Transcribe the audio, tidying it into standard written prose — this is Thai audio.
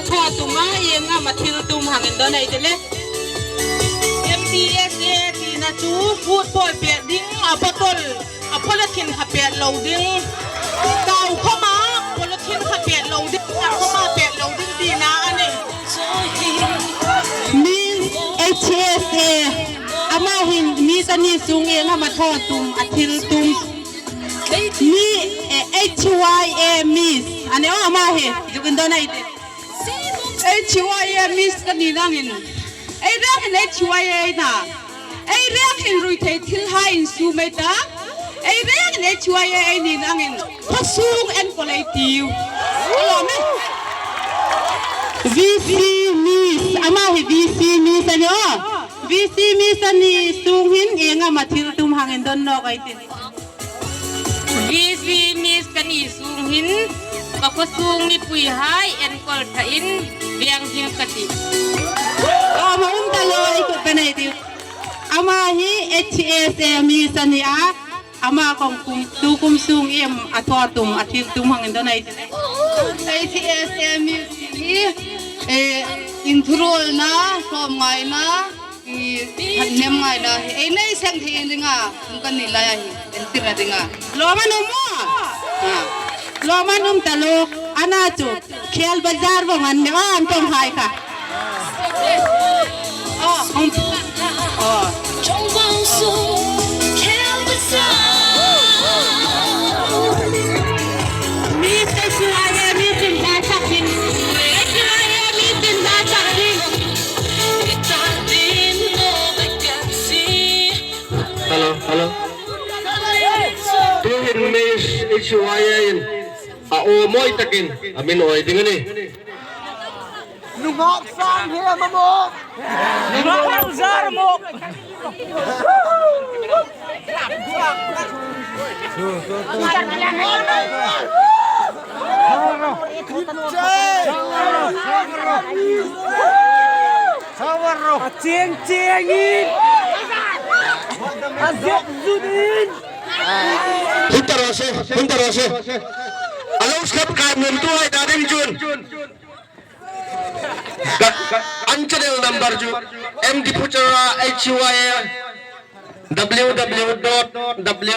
มาทอดตุ่มมาเองมาทิลตุ่มห่างกันตอนไหนเจ๊เล่ MDSA ที่นะจูพูดป่วยเปียดิ้งปะต้นพลทินขับเปียเหลาดิ้งเก่าเข้ามาพลทินขับเปียเหลาดิ้งเข้ามาเปียเหลาดิ้งดีนะอันนี้มีHSA อามาหินมีสนิสูงเองมาทอดตุ่มทิลตุ่มมี HYA มิสอันนี้อามาเหจุกันตอนไหนHYA มิสกันนี่นั่งเห็นไอ้เรื่องเห็น HYA น่ะไอ้เรื่องเห็นรุยเททิลไฮน์ซูเมตาไอ้เรื่องเห็น HYA นี่นั่งเห็นพัสูงเอ็นโคเลติวอ๋อไหม VC มิสอามาเห็น VC มิสอันนี้อ๋อ VC มิสอันนี้สูงหินเองมาทิลตุ่มห่างกันตอนนอกไอ้ติVC มิสกันนี่สูงหินกับพัสูงมีปุยไฮเอ็นโคเลตินเบียงหิมกติมาตลอดอีกเป็นไงดิอามาฮีHSA มีสัญญาอามาของคุมสูงทอตุ่มทิลตุ่มห่างกันตอนไหน HSA มีอินทรูนะชอบไงนะทันเนียมไงนะในเสียงที่ดิง่ะมุกันนี่ลายเอ็นติระดิง่ะโลมานุมัวโลมานุมตลกอาณาจุเขียลบาซาร์บังอันเดียวอันตรงไฮค่ะ中放松Hello. Tuhin Miss HYA o moy takin amin oy dingan ni. Nungok sang hiya mamok. Nungok zar mo. Sawaro. Cieng-ciengin. Azok zudin. Huntarose. Along skap kamen tu ay dadin jun. Anchadel number ju MD Puchara HYA www.